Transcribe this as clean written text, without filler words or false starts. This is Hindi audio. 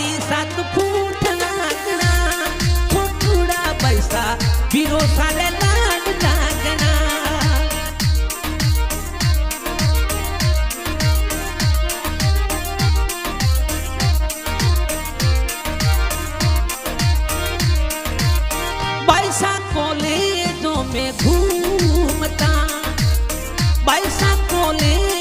सात फूट नागना छोटूड़ा पैसा बिरो साले लाग नागना पैसा कॉलेजों में घूमता पैसा कॉलेज